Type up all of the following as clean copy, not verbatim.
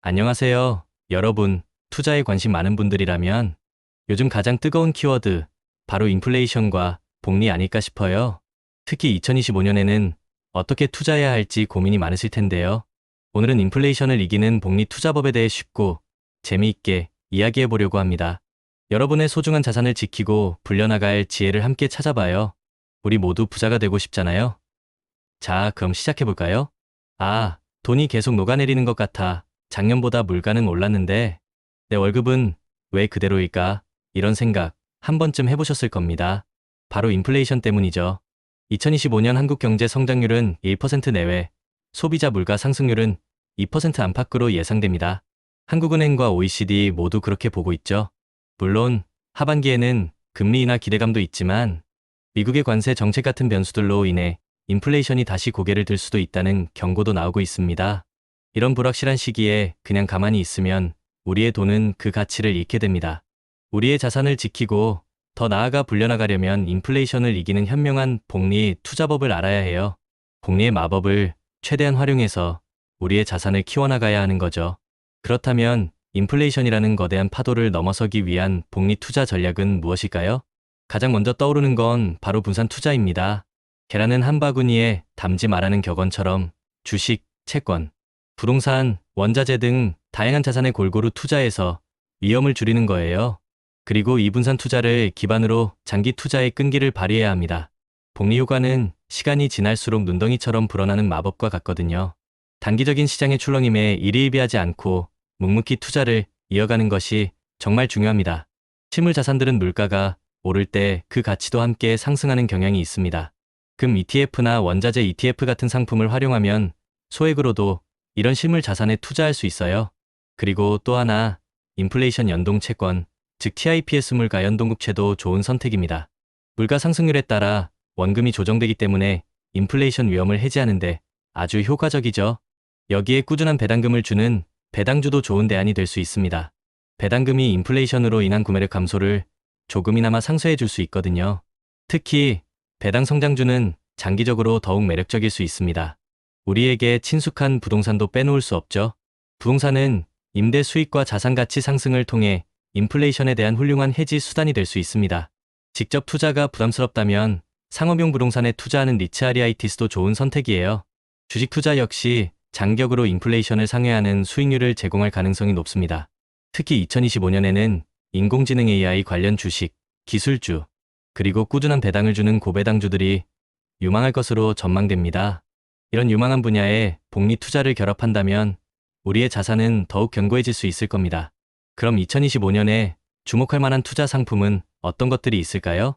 안녕하세요. 여러분, 투자에 관심 많은 분들이라면 요즘 가장 뜨거운 키워드, 바로 인플레이션과 복리 아닐까 싶어요. 특히 2025년에는 어떻게 투자해야 할지 고민이 많으실 텐데요. 오늘은 인플레이션을 이기는 복리 투자법에 대해 쉽고 재미있게 이야기해 보려고 합니다. 여러분의 소중한 자산을 지키고 불려나갈 지혜를 함께 찾아봐요. 우리 모두 부자가 되고 싶잖아요. 자, 그럼 시작해 볼까요? 돈이 계속 녹아내리는 것 같아. 작년보다 물가는 올랐는데 내 월급은 왜 그대로일까? 이런 생각 한 번쯤 해보셨을 겁니다. 바로 인플레이션 때문이죠. 2025년 한국 경제 성장률은 1% 내외, 소비자 물가 상승률은 2% 안팎으로 예상됩니다. 한국은행과 OECD 모두 그렇게 보고 있죠. 물론 하반기에는 금리 인하 기대감도 있지만 미국의 관세 정책 같은 변수들로 인해 인플레이션이 다시 고개를 들 수도 있다는 경고도 나오고 있습니다. 이런 불확실한 시기에 그냥 가만히 있으면 우리의 돈은 그 가치를 잃게 됩니다. 우리의 자산을 지키고 더 나아가 불려나가려면 인플레이션을 이기는 현명한 복리 투자법을 알아야 해요. 복리의 마법을 최대한 활용해서 우리의 자산을 키워나가야 하는 거죠. 그렇다면 인플레이션이라는 거대한 파도를 넘어서기 위한 복리 투자 전략은 무엇일까요? 가장 먼저 떠오르는 건 바로 분산 투자입니다. 계란은 한 바구니에 담지 말라는 격언처럼 주식, 채권, 부동산, 원자재 등 다양한 자산에 골고루 투자해서 위험을 줄이는 거예요. 그리고 이 분산 투자를 기반으로 장기 투자의 끈기를 발휘해야 합니다. 복리 효과는 시간이 지날수록 눈덩이처럼 불어나는 마법과 같거든요. 단기적인 시장의 출렁임에 일희일비하지 않고 묵묵히 투자를 이어가는 것이 정말 중요합니다. 실물 자산들은 물가가 오를 때 그 가치도 함께 상승하는 경향이 있습니다. 금 ETF나 원자재 ETF 같은 상품을 활용하면 소액으로도 이런 실물 자산에 투자할 수 있어요. 그리고 또 하나, 인플레이션 연동 채권, 즉 TIPS 물가 연동국채도 좋은 선택입니다. 물가 상승률에 따라 원금이 조정되기 때문에 인플레이션 위험을 해지하는데 아주 효과적이죠. 여기에 꾸준한 배당금을 주는 배당주도 좋은 대안이 될 수 있습니다. 배당금이 인플레이션으로 인한 구매력 감소를 조금이나마 상쇄해 줄 수 있거든요. 특히 배당 성장주는 장기적으로 더욱 매력적일 수 있습니다. 우리에게 친숙한 부동산도 빼놓을 수 없죠. 부동산은 임대 수익과 자산 가치 상승을 통해 인플레이션에 대한 훌륭한 해지 수단이 될 수 있습니다. 직접 투자가 부담스럽다면 상업용 부동산에 투자하는 리츠아리아이티스도 좋은 선택이에요. 주식 투자 역시 장기적으로 인플레이션을 상회하는 수익률을 제공할 가능성이 높습니다. 특히 2025년에는 인공지능 AI 관련 주식, 기술주, 그리고 꾸준한 배당을 주는 고배당주들이 유망할 것으로 전망됩니다. 이런 유망한 분야에 복리 투자를 결합한다면 우리의 자산은 더욱 견고해질 수 있을 겁니다. 그럼 2025년에 주목할 만한 투자 상품은 어떤 것들이 있을까요?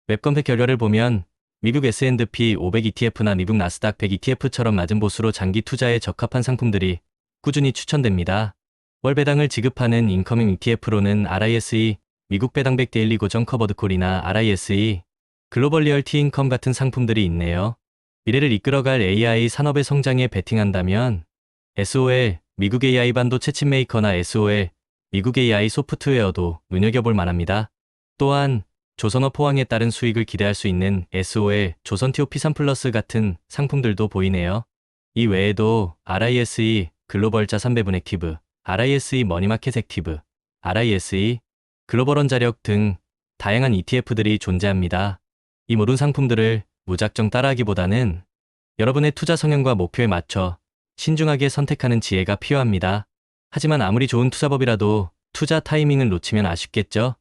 웹검색 결과를 보면 미국 S&P 500 ETF나 미국 나스닥 100 ETF처럼 낮은 보수로 장기 투자에 적합한 상품들이 꾸준히 추천됩니다. 월 배당을 지급하는 인커밍 ETF로는 RISE, 미국 배당 100 데일리 고정 커버드콜이나 RISE, 글로벌 리얼티 인컴 같은 상품들이 있네요. 미래를 이끌어갈 AI 산업의 성장에 베팅한다면 SOL, 미국 AI 반도체 칩메이커나 SOL, 미국 AI 소프트웨어도 눈여겨볼 만합니다. 또한 조선업 포항에 따른 수익을 기대할 수 있는 SOL, 조선 TOP3 플러스 같은 상품들도 보이네요. 이 외에도 RISE, 글로벌 자산 배분 액티브, RISE 머니마켓 액티브, RISE, 글로벌 원자력 등 다양한 ETF들이 존재합니다. 이 모든 상품들을 무작정 따라하기보다는 여러분의 투자 성향과 목표에 맞춰 신중하게 선택하는 지혜가 필요합니다. 하지만 아무리 좋은 투자법이라도 투자 타이밍을 놓치면 아쉽겠죠?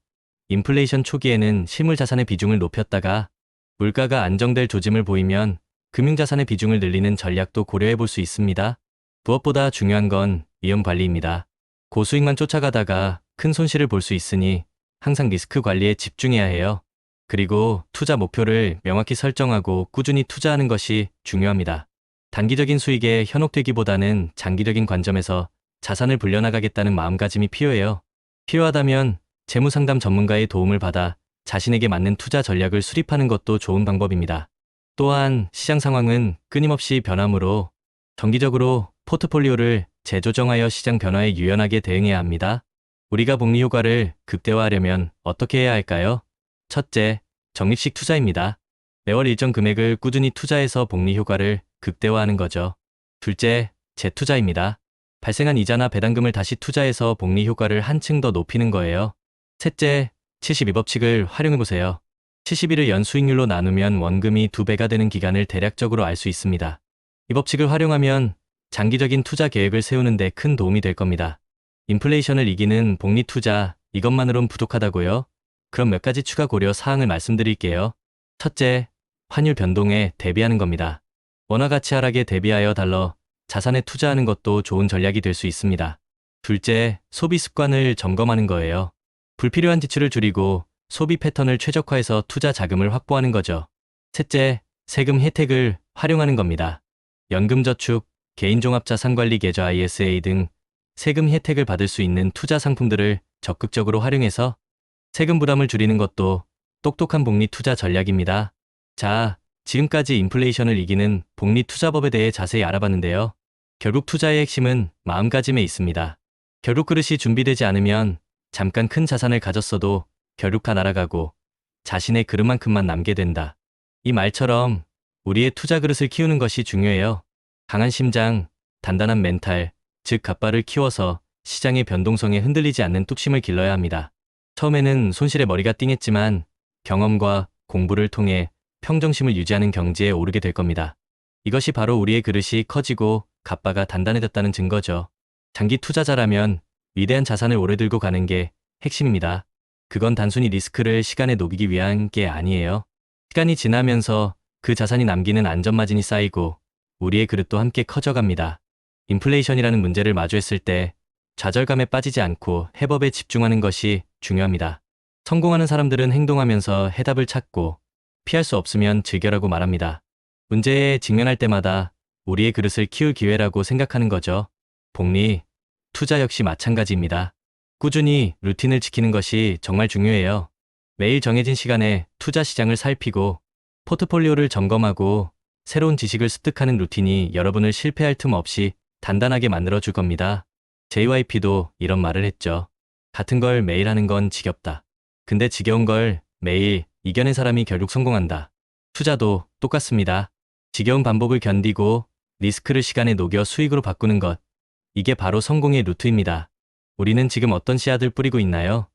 인플레이션 초기에는 실물 자산의 비중을 높였다가 물가가 안정될 조짐을 보이면 금융자산의 비중을 늘리는 전략도 고려해 볼 수 있습니다. 무엇보다 중요한 건 위험 관리입니다. 고수익만 쫓아가다가 큰 손실을 볼 수 있으니 항상 리스크 관리에 집중해야 해요. 그리고 투자 목표를 명확히 설정하고 꾸준히 투자하는 것이 중요합니다. 단기적인 수익에 현혹되기보다는 장기적인 관점에서 자산을 불려나가겠다는 마음가짐이 필요해요. 필요하다면 재무상담 전문가의 도움을 받아 자신에게 맞는 투자 전략을 수립하는 것도 좋은 방법입니다. 또한 시장 상황은 끊임없이 변하므로 정기적으로 포트폴리오를 재조정하여 시장 변화에 유연하게 대응해야 합니다. 우리가 복리 효과를 극대화하려면 어떻게 해야 할까요? 첫째, 적립식 투자입니다. 매월 일정 금액을 꾸준히 투자해서 복리 효과를 극대화하는 거죠. 둘째, 재투자입니다. 발생한 이자나 배당금을 다시 투자해서 복리 효과를 한층 더 높이는 거예요. 셋째, 72법칙을 활용해보세요. 71을 연수익률로 나누면 원금이 2배가 되는 기간을 대략적으로 알 수 있습니다. 이 법칙을 활용하면 장기적인 투자 계획을 세우는 데 큰 도움이 될 겁니다. 인플레이션을 이기는 복리 투자, 이것만으론 부족하다고요? 그럼 몇 가지 추가 고려 사항을 말씀드릴게요. 첫째, 환율 변동에 대비하는 겁니다. 원화 가치 하락에 대비하여 달러, 자산에 투자하는 것도 좋은 전략이 될 수 있습니다. 둘째, 소비 습관을 점검하는 거예요. 불필요한 지출을 줄이고 소비 패턴을 최적화해서 투자 자금을 확보하는 거죠. 셋째, 세금 혜택을 활용하는 겁니다. 연금저축, 개인종합자산관리 계좌 ISA 등 세금 혜택을 받을 수 있는 투자 상품들을 적극적으로 활용해서 세금 부담을 줄이는 것도 똑똑한 복리 투자 전략입니다. 자, 지금까지 인플레이션을 이기는 복리 투자법에 대해 자세히 알아봤는데요. 결국 투자의 핵심은 마음가짐에 있습니다. 결국 그릇이 준비되지 않으면 잠깐 큰 자산을 가졌어도 결국 다 날아가고 자신의 그릇만큼만 남게 된다. 이 말처럼 우리의 투자 그릇을 키우는 것이 중요해요. 강한 심장, 단단한 멘탈, 즉 갑바를 키워서 시장의 변동성에 흔들리지 않는 뚝심을 길러야 합니다. 처음에는 손실에 머리가 띵했지만 경험과 공부를 통해 평정심을 유지하는 경지에 오르게 될 겁니다. 이것이 바로 우리의 그릇이 커지고 갑바가 단단해졌다는 증거죠. 장기 투자자라면 위대한 자산을 오래 들고 가는 게 핵심입니다. 그건 단순히 리스크를 시간에 녹이기 위한 게 아니에요. 시간이 지나면서 그 자산이 남기는 안전마진이 쌓이고 우리의 그릇도 함께 커져갑니다. 인플레이션이라는 문제를 마주했을 때 좌절감에 빠지지 않고 해법에 집중하는 것이 중요합니다. 성공하는 사람들은 행동하면서 해답을 찾고 피할 수 없으면 즐겨라고 말합니다. 문제에 직면할 때마다 우리의 그릇을 키울 기회라고 생각하는 거죠. 복리, 투자 역시 마찬가지입니다. 꾸준히 루틴을 지키는 것이 정말 중요해요. 매일 정해진 시간에 투자 시장을 살피고 포트폴리오를 점검하고 새로운 지식을 습득하는 루틴이 여러분을 실패할 틈 없이 단단하게 만들어줄 겁니다. JYP도 이런 말을 했죠. 같은 걸 매일 하는 건 지겹다. 근데 지겨운 걸 매일 이겨낸 사람이 결국 성공한다. 투자도 똑같습니다. 지겨운 반복을 견디고 리스크를 시간에 녹여 수익으로 바꾸는 것. 이게 바로 성공의 루트입니다. 우리는 지금 어떤 씨앗을 뿌리고 있나요?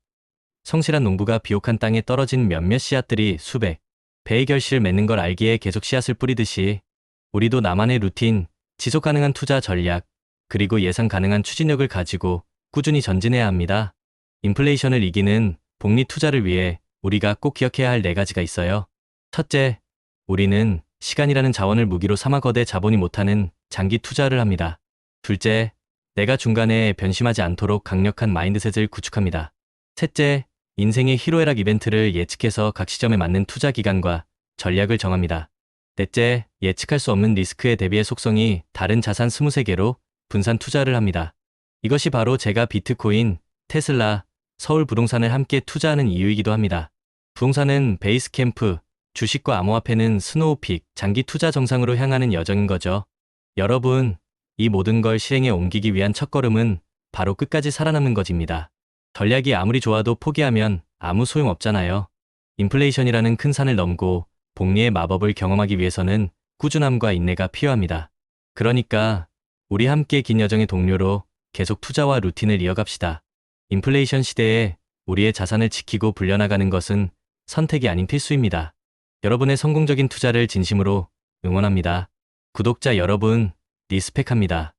성실한 농부가 비옥한 땅에 떨어진 몇몇 씨앗들이 수백 배의 결실을 맺는 걸 알기에 계속 씨앗을 뿌리듯이 우리도 나만의 루틴, 지속 가능한 투자 전략, 그리고 예상 가능한 추진력을 가지고 꾸준히 전진해야 합니다. 인플레이션을 이기는 복리 투자를 위해 우리가 꼭 기억해야 할 4가지가 있어요. 첫째, 우리는 시간이라는 자원을 무기로 삼아 거대 자본이 못하는 장기 투자를 합니다. 둘째, 내가 중간에 변심하지 않도록 강력한 마인드셋을 구축합니다. 셋째, 인생의 희로애락 이벤트를 예측해서 각 시점에 맞는 투자 기간과 전략을 정합니다. 넷째, 예측할 수 없는 리스크에 대비해 속성이 다른 자산 23개로 분산 투자를 합니다. 이것이 바로 제가 비트코인, 테슬라, 서울 부동산을 함께 투자하는 이유이기도 합니다. 부동산은 베이스 캠프, 주식과 암호화폐는 스노우픽, 장기 투자 정상으로 향하는 여정인 거죠. 여러분, 이 모든 걸 실행에 옮기기 위한 첫걸음은 바로 끝까지 살아남는 것입니다. 전략이 아무리 좋아도 포기하면 아무 소용 없잖아요. 인플레이션이라는 큰 산을 넘고 복리의 마법을 경험하기 위해서는 꾸준함과 인내가 필요합니다. 그러니까 우리 함께 긴 여정의 동료로 계속 투자와 루틴을 이어갑시다. 인플레이션 시대에 우리의 자산을 지키고 불려나가는 것은 선택이 아닌 필수입니다. 여러분의 성공적인 투자를 진심으로 응원합니다. 구독자 여러분, 리스펙합니다.